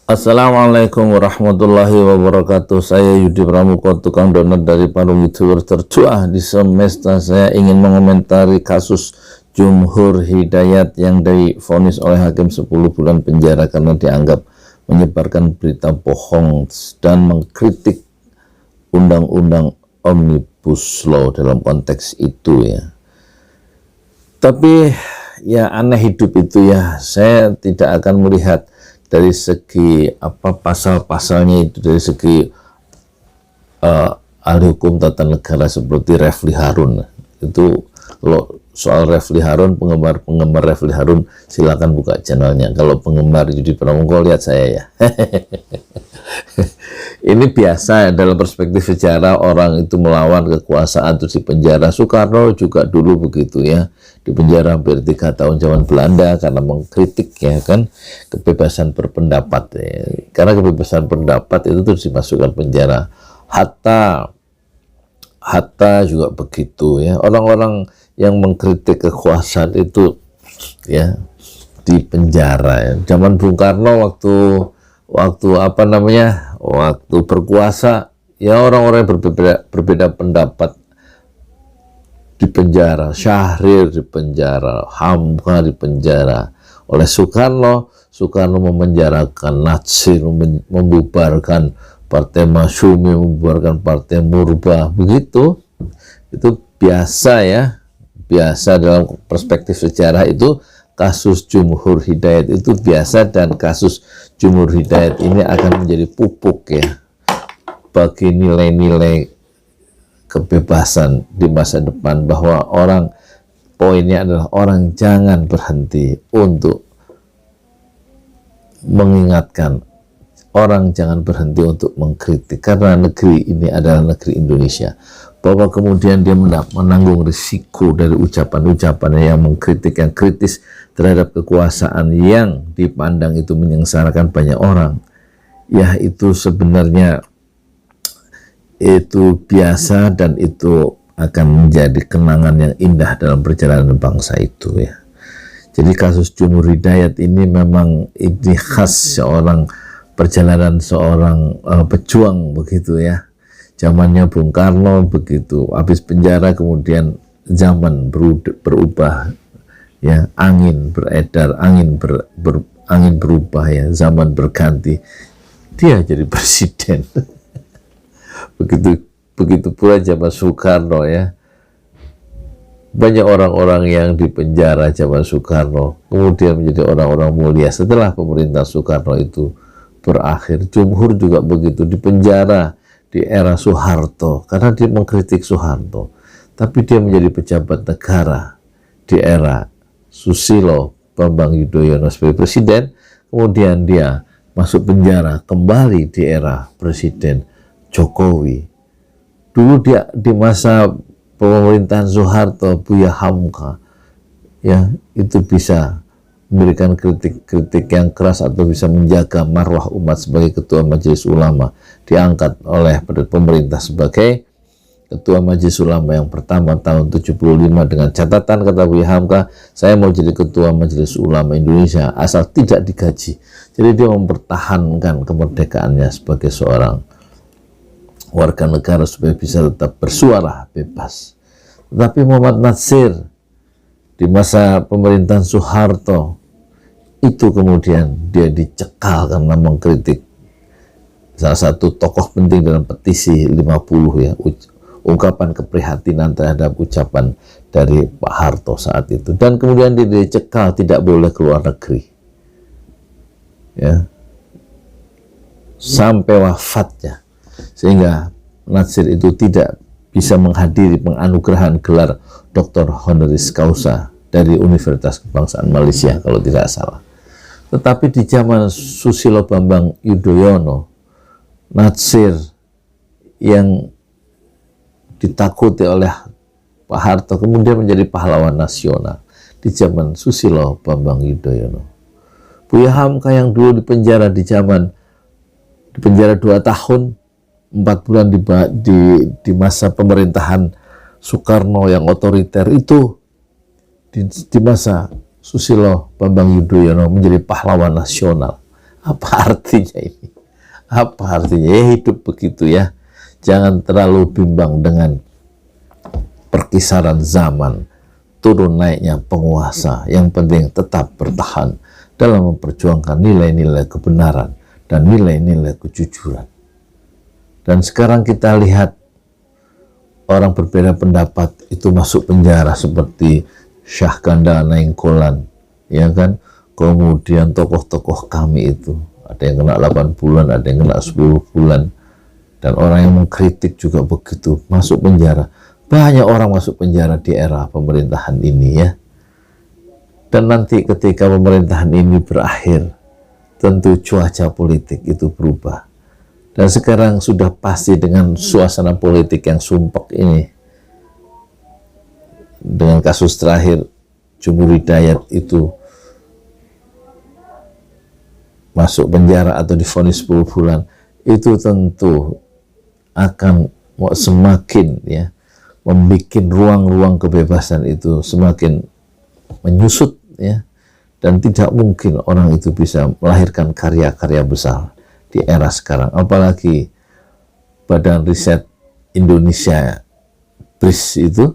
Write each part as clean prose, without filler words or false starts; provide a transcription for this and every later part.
Assalamualaikum warahmatullahi wabarakatuh. Saya Yudi Pramuko, tukang donat dari Parung YouTuber tercuah di semesta. Saya ingin mengomentari kasus Jumhur Hidayat yang divonis oleh hakim 10 bulan penjara karena dianggap menyebarkan berita bohong dan mengkritik undang-undang Omnibus Law dalam konteks itu ya. Tapi ya aneh hidup itu ya. Saya tidak akan melihat dari segi apa pasal-pasalnya itu, dari segi ahli hukum tata negara seperti Refli Harun. Itu kalau soal Refli Harun, penggemar Refli Harun silakan buka channelnya. Kalau penggemar Yudi Pramuko lihat saya ya. Ini biasa dalam perspektif sejarah, orang itu melawan kekuasaan terus di penjara. Soekarno juga dulu begitu ya, di penjara hampir 3 tahun zaman Belanda karena mengkritik ya kan kebebasan berpendapat ya. Karena kebebasan pendapat itu terus dimasukkan penjara. Hatta juga begitu ya, orang-orang yang mengkritik kekuasaan itu ya di penjara ya. Zaman Bung Karno waktu berkuasa ya, orang-orang yang berbeda pendapat di penjara. Syahrir di penjara, Hamka di penjara oleh Soekarno memenjarakan Natsir, membubarkan Partai Masyumi, membubarkan Partai Murba. Begitu, itu biasa ya, biasa dalam perspektif sejarah itu. Kasus Jumhur Hidayat itu biasa, dan kasus Jumhur Hidayat ini akan menjadi pupuk ya bagi nilai-nilai kebebasan di masa depan, bahwa poinnya adalah orang jangan berhenti untuk mengingatkan, orang jangan berhenti untuk mengkritik, karena negeri ini adalah negeri Indonesia. Bahwa kemudian dia menanggung risiko dari ucapan-ucapan yang mengkritik, yang kritis terhadap kekuasaan yang dipandang itu menyengsarakan banyak orang, ya itu sebenarnya itu biasa, dan itu akan menjadi kenangan yang indah dalam perjalanan bangsa itu ya. Jadi kasus Jumhur Hidayat ini memang ini khas perjalanan seorang pejuang begitu ya. Zamannya Bung Karno begitu, habis penjara kemudian zaman berubah ya, angin beredar, angin berubah ya, zaman berganti, dia jadi presiden. begitu pula zaman Soekarno ya, banyak orang-orang yang di penjara zaman Soekarno kemudian menjadi orang-orang mulia setelah pemerintah Soekarno itu berakhir. Jumhur juga begitu, di penjara di era Soeharto karena dia mengkritik Soeharto, tapi dia menjadi pejabat negara di era Susilo Bambang Yudhoyono sebagai presiden, kemudian dia masuk penjara kembali di era Presiden Jokowi. Dulu dia di masa pemerintahan Soeharto, Buya Hamka ya, itu bisa memberikan kritik-kritik yang keras atau bisa menjaga marwah umat sebagai ketua Majelis Ulama, diangkat oleh pemerintah sebagai ketua Majelis Ulama yang pertama tahun 75 dengan catatan, kata Buya Hamka, saya mau jadi ketua Majelis Ulama Indonesia asal tidak digaji. Jadi dia mempertahankan kemerdekaannya sebagai seorang warga negara supaya bisa tetap bersuara bebas. Tetapi Muhammad Natsir di masa pemerintahan Soeharto itu kemudian dia dicekal karena mengkritik salah satu tokoh penting dalam petisi 50 ya, ungkapan keprihatinan terhadap ucapan dari Pak Harto saat itu, dan kemudian dia dicekal, tidak boleh keluar negeri ya sampai wafatnya, sehingga Natsir itu tidak bisa menghadiri penganugerahan gelar Dr. Honoris Causa dari Universitas Kebangsaan Malaysia kalau tidak salah. Tetapi di zaman Susilo Bambang Yudhoyono, Natsir yang ditakuti oleh Pak Harto kemudian menjadi pahlawan nasional di zaman Susilo Bambang Yudhoyono. Buya Hamka yang dulu di penjara 2 tahun 4 bulan di masa pemerintahan Soekarno yang otoriter itu, di masa Susilo Bambang Yudhoyono menjadi pahlawan nasional Apa artinya ini? Apa artinya? Ya hidup begitu ya. Jangan terlalu bimbang dengan perkisaran zaman, turun naiknya penguasa. Yang penting tetap bertahan dalam memperjuangkan nilai-nilai kebenaran dan nilai-nilai kejujuran. Dan sekarang kita lihat orang berbeda pendapat itu masuk penjara seperti Syahganda Nainggolan, ya kan? Kemudian tokoh-tokoh kami itu, ada yang kena 8 bulan, ada yang kena 10 bulan. Dan orang yang mengkritik juga begitu, masuk penjara. Banyak orang masuk penjara di era pemerintahan ini ya. Dan nanti ketika pemerintahan ini berakhir, tentu cuaca politik itu berubah. Dan sekarang sudah pasti dengan suasana politik yang sumpek ini, dengan kasus terakhir Jumhur Hidayat itu masuk penjara atau divonis 10 bulan, itu tentu akan semakin ya membuat ruang-ruang kebebasan itu semakin menyusut ya, dan tidak mungkin orang itu bisa melahirkan karya-karya besar di era sekarang. Apalagi Badan Riset Indonesia BRIS itu,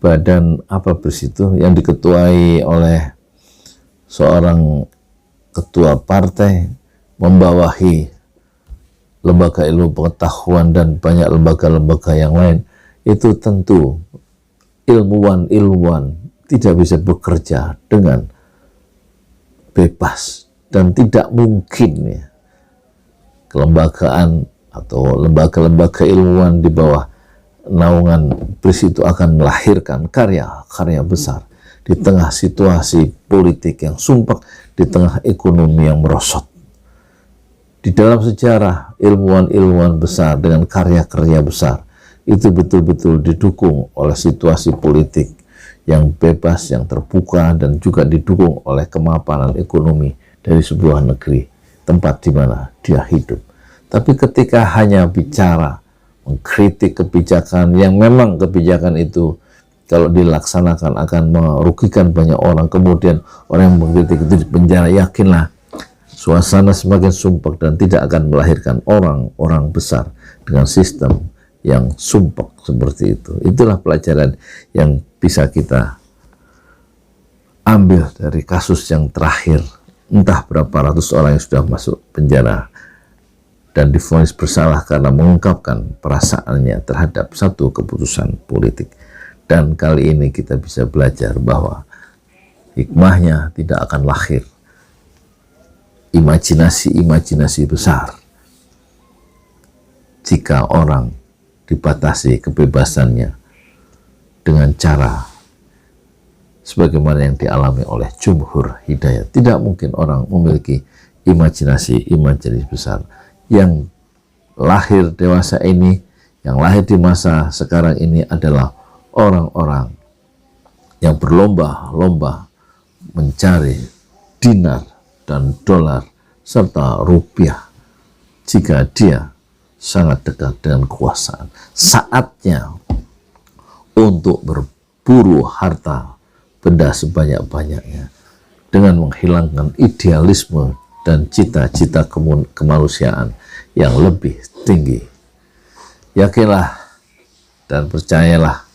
badan apa BRIS itu yang diketuai oleh seorang ketua partai, membawahi lembaga ilmu pengetahuan dan banyak lembaga-lembaga yang lain, itu tentu ilmuwan-ilmuwan tidak bisa bekerja dengan bebas, dan tidak mungkin ya kelembagaan atau lembaga-lembaga ilmuwan di bawah naungan BRIS itu akan melahirkan karya-karya besar di tengah situasi politik yang sumpek, di tengah ekonomi yang merosot. Di dalam sejarah, ilmuwan-ilmuwan besar dengan karya-karya besar itu betul-betul didukung oleh situasi politik yang bebas, yang terbuka, dan juga didukung oleh kemapanan ekonomi dari sebuah negeri, tempat di mana dia hidup. Tapi ketika hanya bicara, mengkritik kebijakan yang memang kebijakan itu kalau dilaksanakan akan merugikan banyak orang, kemudian orang yang mengkritik itu dipenjara, yakinlah suasana semakin sumpek dan tidak akan melahirkan orang-orang besar dengan sistem yang sumpek seperti itu. Itulah pelajaran yang bisa kita ambil dari kasus yang terakhir. Entah berapa ratus orang yang sudah masuk penjara dan divonis bersalah karena mengungkapkan perasaannya terhadap satu keputusan politik. Dan kali ini kita bisa belajar bahwa hikmahnya tidak akan lahir imajinasi-imajinasi besar jika orang dibatasi kebebasannya dengan cara sebagaimana yang dialami oleh Jumhur Hidayat. Tidak mungkin orang memiliki imajinasi besar. Yang lahir dewasa ini, yang lahir di masa sekarang ini adalah orang-orang yang berlomba-lomba mencari dinar dan dolar serta rupiah jika dia sangat dekat dengan kekuasaan. Saatnya untuk berburu harta benda sebanyak-banyaknya dengan menghilangkan idealisme dan cita-cita kemanusiaan yang lebih tinggi. Yakinlah dan percayalah,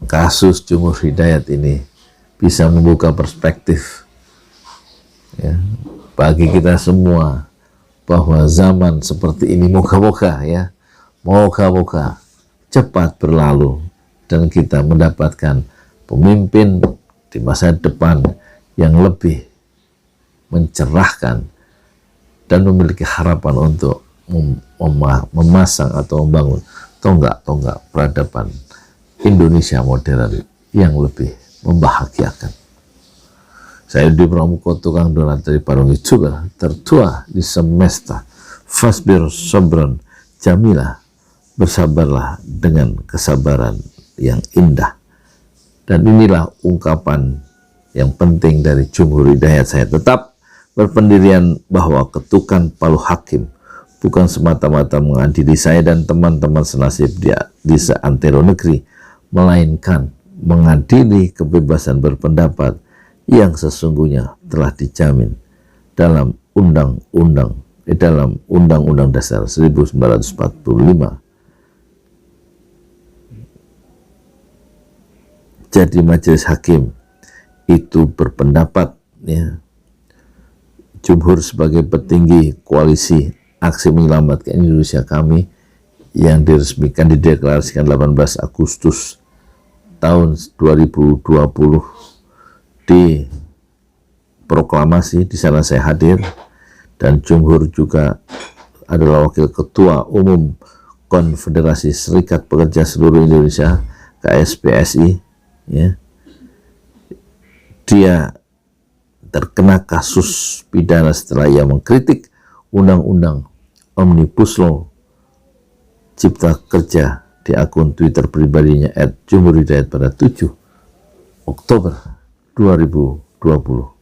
kasus Jumhur Hidayat ini bisa membuka perspektif ya, bagi kita semua, bahwa zaman seperti ini moga-moga ya, moga-moga cepat berlalu dan kita mendapatkan pemimpin di masa depan yang lebih mencerahkan dan memiliki harapan untuk memasang atau membangun tonggak-tonggak peradaban Indonesia modern yang lebih membahagiakan. Saya di Pramuko, tukang donat dari Parung juga tertua di semesta. Fasbir sabran jamilah, bersabarlah dengan kesabaran yang indah. Dan inilah ungkapan yang penting dari Jumhur Hidayat. Saya tetap berpendirian bahwa ketukan palu hakim bukan semata-mata mengadili saya dan teman-teman senasib di seantero negeri, melainkan mengadili kebebasan berpendapat yang sesungguhnya telah dijamin dalam Undang-Undang Dasar 1945. Jadi majelis hakim itu berpendapat, ya, Jumhur sebagai petinggi koalisi aksi menyelamatkan Indonesia kami yang dideklarasikan 18 Agustus tahun 2020 di proklamasi. Di sana saya hadir, dan Jumhur juga adalah wakil ketua umum Konfederasi Serikat Pekerja Seluruh Indonesia KSPSI, ya. Dia terkena kasus pidana setelah ia mengkritik undang-undang Omnibus Law Cipta Kerja di akun Twitter pribadinya @jumhurhidayat pada 7 Oktober 2020.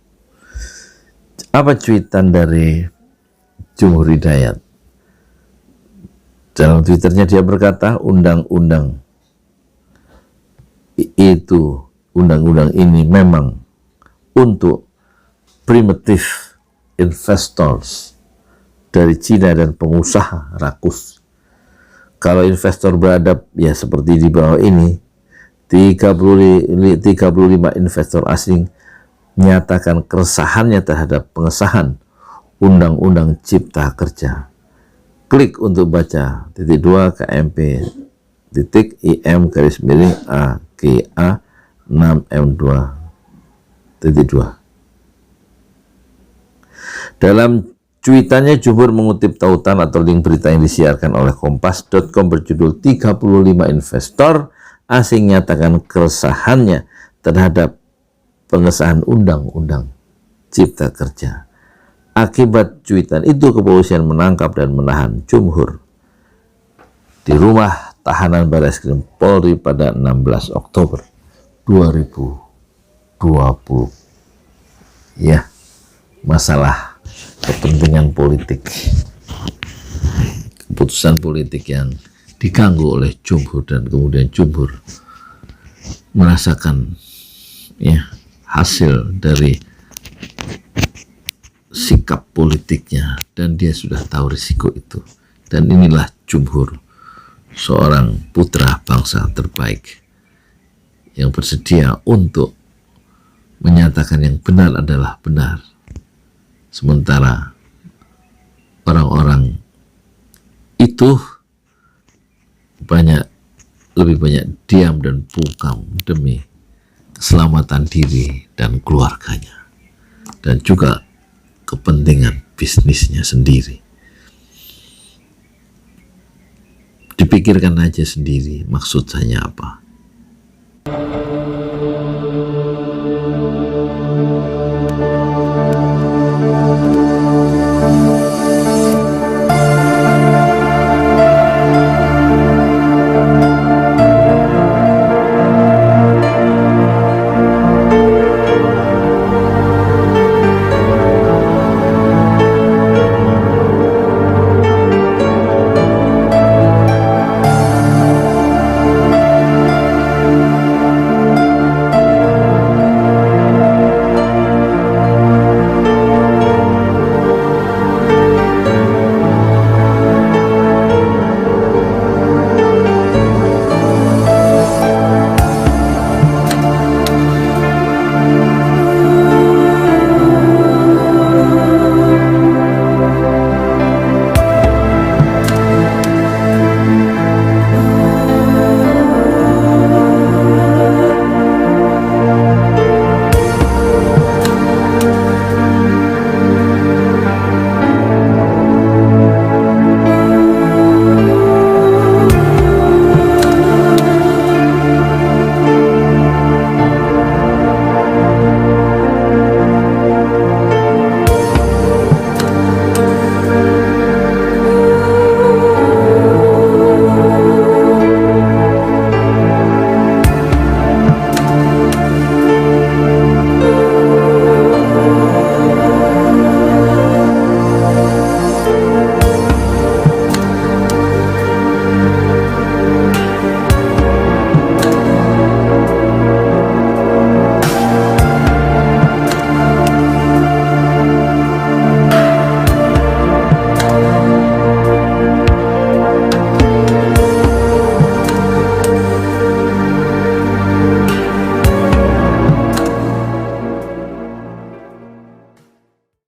Apa cuitan dari Jumhur Hidayat? Dalam Twitternya dia berkata, undang-undang ini memang untuk primitive investors dari Cina dan pengusaha rakus. Kalau investor beradab ya seperti di bawah ini, 35 investor asing menyatakan keresahannya terhadap pengesahan Undang-Undang Cipta Kerja. Klik untuk baca _2 KMP.IM_AGA 6M2. Dalam cuitannya, Jumhur mengutip tautan atau link berita yang disiarkan oleh Kompas.com berjudul 35 investor asing nyatakan keresahannya terhadap pengesahan Undang-Undang Cipta Kerja. Akibat cuitan itu, kepolisian menangkap dan menahan Jumhur di rumah tahanan Barreskrim Polri pada 16 Oktober 2020. Ya, masalah kepentingan politik, keputusan politik yang diganggu oleh Jumhur, dan kemudian Jumhur merasakan, ya, hasil dari sikap politiknya, dan dia sudah tahu risiko itu. Dan inilah Jumhur, seorang putra bangsa terbaik yang bersedia untuk menyatakan yang benar adalah benar, sementara orang-orang itu lebih banyak diam dan bungkam demi keselamatan diri dan keluarganya, dan juga kepentingan bisnisnya sendiri. Dipikirkan aja sendiri maksud saya apa.